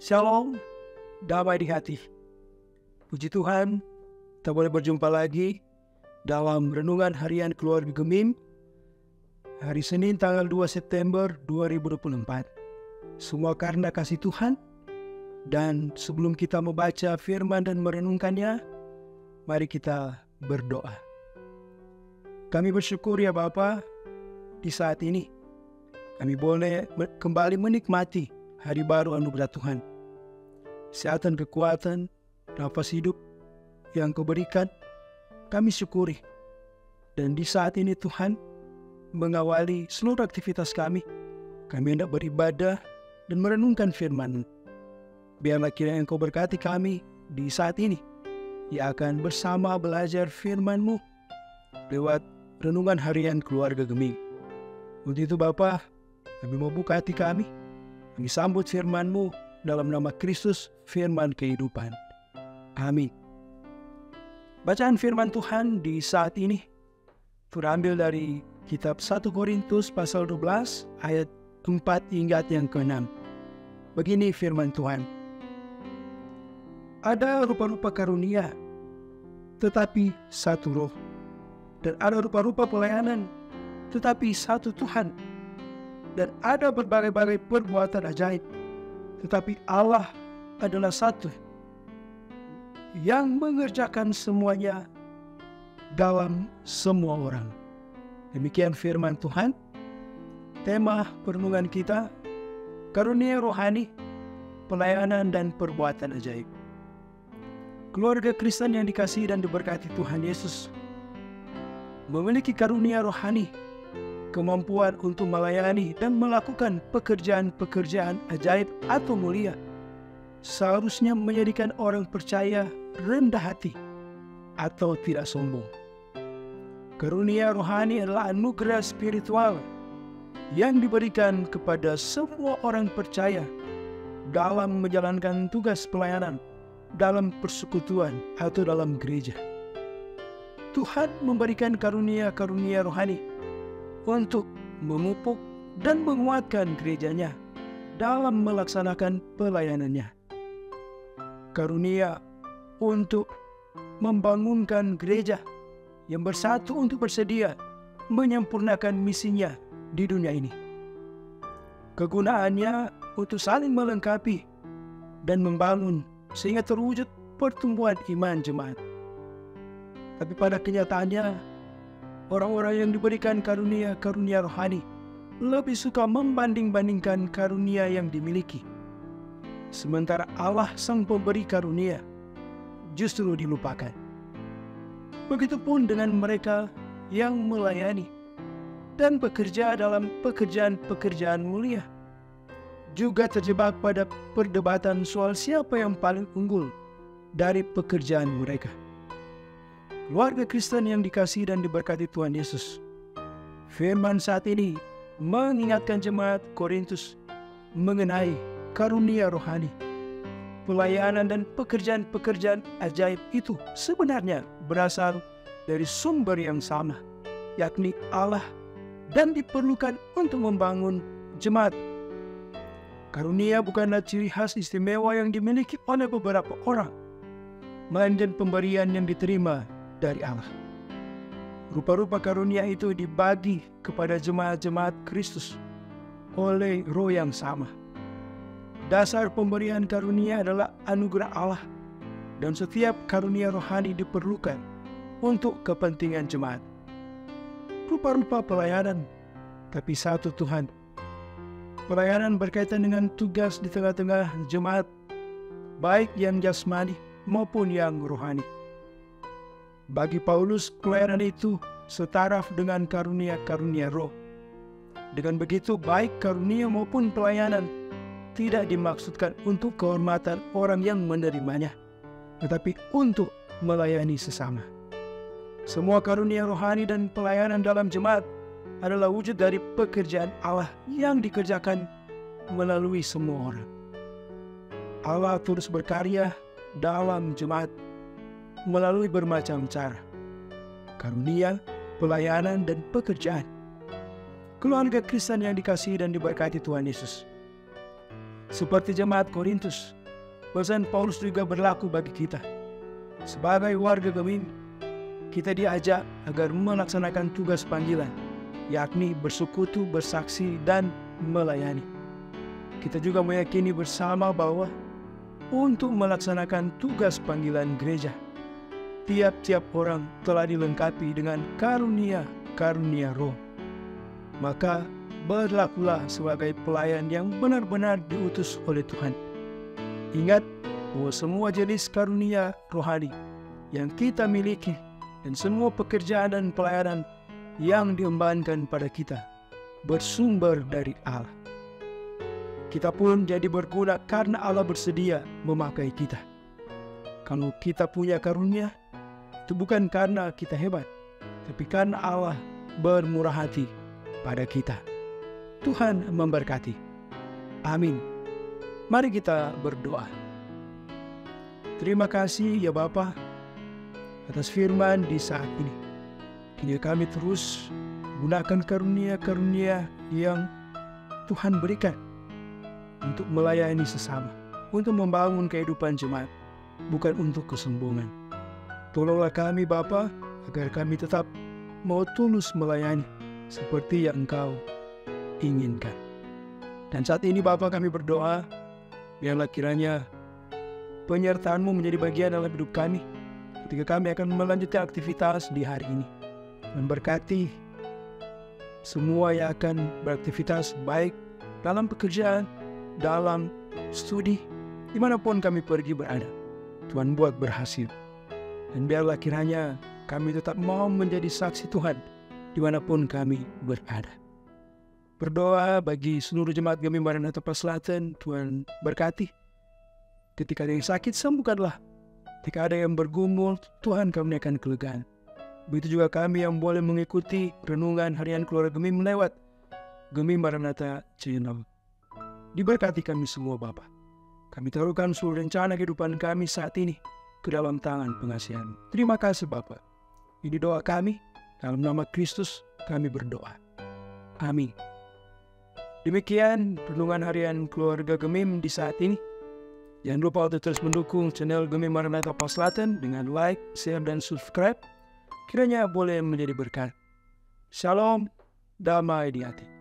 Shalom, damai di hati. Puji Tuhan, kita boleh berjumpa lagi dalam Renungan Harian Keluarga Gemim, hari Senin tanggal 2 September 2024. Semua karena kasih Tuhan, dan sebelum kita membaca firman dan merenungkannya, mari kita berdoa. Kami bersyukur ya Bapa, di saat ini kami boleh kembali menikmati hari baru anugerah Tuhan. Kesehatan, kekuatan, nafas hidup yang Kau berikan, kami syukuri. Dan di saat ini Tuhan, mengawali seluruh aktivitas kami hendak beribadah dan merenungkan firman-Mu. Biarlah kiranya Engkau berkati kami di saat ini, yang akan bersama belajar firman-Mu lewat Renungan Harian Keluarga Gemim. Untuk itu Bapa, kami mau buka hati kami sambut firman-Mu dalam nama Kristus, firman kehidupan. Amin. Bacaan firman Tuhan di saat ini terambil dari kitab 1 Korintus pasal 12 ayat 4 hingga yang ke-6. Begini firman Tuhan. Ada rupa-rupa karunia, tetapi satu roh. Dan ada rupa-rupa pelayanan, tetapi satu Tuhan. Dan ada berbagai-bagai perbuatan ajaib, tetapi Allah adalah satu yang mengerjakan semuanya dalam semua orang. Demikian firman Tuhan. Tema perenungan kita, karunia rohani, pelayanan dan perbuatan ajaib. Keluarga Kristen yang dikasihi dan diberkati Tuhan Yesus memiliki karunia rohani, kemampuan untuk melayani dan melakukan pekerjaan-pekerjaan ajaib atau mulia, seharusnya menjadikan orang percaya rendah hati atau tidak sombong. Karunia rohani adalah anugerah spiritual yang diberikan kepada semua orang percaya dalam menjalankan tugas pelayanan dalam persekutuan atau dalam gereja. Tuhan memberikan karunia-karunia rohani untuk memupuk dan menguatkan gerejanya dalam melaksanakan pelayanannya. Karunia untuk membangunkan gereja yang bersatu untuk bersedia menyempurnakan misinya di dunia ini. Kegunaannya untuk saling melengkapi dan membangun sehingga terwujud pertumbuhan iman jemaat. Tapi pada kenyataannya, orang-orang yang diberikan karunia-karunia rohani lebih suka membanding-bandingkan karunia yang dimiliki. Sementara Allah sang pemberi karunia justru dilupakan. Begitupun dengan mereka yang melayani dan bekerja dalam pekerjaan-pekerjaan mulia, juga terjebak pada perdebatan soal siapa yang paling unggul dari pekerjaan mereka. Keluarga Kristen yang dikasihi dan diberkati Tuhan Yesus, firman saat ini mengingatkan jemaat Korintus mengenai karunia rohani, pelayanan dan pekerjaan-pekerjaan ajaib itu sebenarnya berasal dari sumber yang sama, yakni Allah, dan diperlukan untuk membangun jemaat. Karunia bukanlah ciri khas istimewa yang dimiliki oleh beberapa orang, melainkan pemberian yang diterima dari Allah. Rupa-rupa karunia itu dibagi kepada jemaat-jemaat Kristus oleh Roh yang sama. Dasar pemberian karunia adalah anugerah Allah, dan setiap karunia rohani diperlukan untuk kepentingan jemaat. Rupa-rupa pelayanan, tapi satu Tuhan. Pelayanan berkaitan dengan tugas di tengah-tengah jemaat, baik yang jasmani maupun yang rohani. Bagi Paulus, pelayanan itu setaraf dengan karunia-karunia roh. Dengan begitu, baik karunia maupun pelayanan tidak dimaksudkan untuk kehormatan orang yang menerimanya, tetapi untuk melayani sesama. Semua karunia rohani dan pelayanan dalam jemaat adalah wujud dari pekerjaan Allah yang dikerjakan melalui semua orang. Allah terus berkarya dalam jemaat melalui bermacam cara, karunia, pelayanan, dan pekerjaan. Keluarga Kristen yang dikasihi dan diberkati Tuhan Yesus, Seperti jemaat Korintus, pesan Paulus juga berlaku bagi kita. Sebagai warga Gemim, kita diajak agar melaksanakan tugas panggilan, yakni bersekutu, bersaksi, dan melayani. Kita juga meyakini bersama bahwa untuk melaksanakan tugas panggilan gereja, tiap-tiap orang telah dilengkapi dengan karunia-karunia Roh. Maka berlakulah sebagai pelayan yang benar-benar diutus oleh Tuhan. Ingat bahwa semua jenis karunia rohani yang kita miliki dan semua pekerjaan dan pelayanan yang diembankan pada kita bersumber dari Allah. Kita pun jadi berguna karena Allah bersedia memakai kita. Kalau kita punya karunia, itu bukan karena kita hebat, tapi karena Allah bermurah hati pada kita. Tuhan memberkati. Amin. Mari kita berdoa. Terima kasih ya Bapa atas firman di saat ini. Kini kami terus gunakan karunia-karunia yang Tuhan berikan untuk melayani sesama, untuk membangun kehidupan jemaat, bukan untuk kesombongan. Tolonglah kami Bapa, agar kami tetap mau tulus melayani seperti yang Engkau inginkan. Dan saat ini Bapa, kami berdoa, biarlah kiranya penyertaan-Mu menjadi bagian dalam hidup kami, ketika kami akan melanjutkan aktivitas di hari ini. Memberkati semua yang akan beraktivitas, baik dalam pekerjaan, dalam studi, dimanapun kami pergi berada. Tuhan buat berhasil. Dan biarlah kiranya kami tetap mau menjadi saksi Tuhan dimanapun kami berada. Berdoa bagi seluruh jemaat Gemim Maranatha Selatan, Tuhan berkati. Ketika ada yang sakit, sembuhkanlah. Ketika ada yang bergumul, Tuhan karuniakan kelegaan. Begitu juga kami yang boleh mengikuti renungan harian keluarga Gemim lewat Gemim Maranatha Channel. Diberkati kami semua Bapa. Kami taruhkan seluruh rencana kehidupan kami saat ini ke dalam tangan pengasihan. Terima kasih Bapa. Ini doa kami, dalam nama Kristus kami berdoa. Amin. Demikian renungan harian keluarga Gemim di saat ini. Jangan lupa untuk terus mendukung channel Gemim Maranatha Selatan dengan like, share, dan subscribe. Kiranya boleh menjadi berkat. Shalom, damai di hati.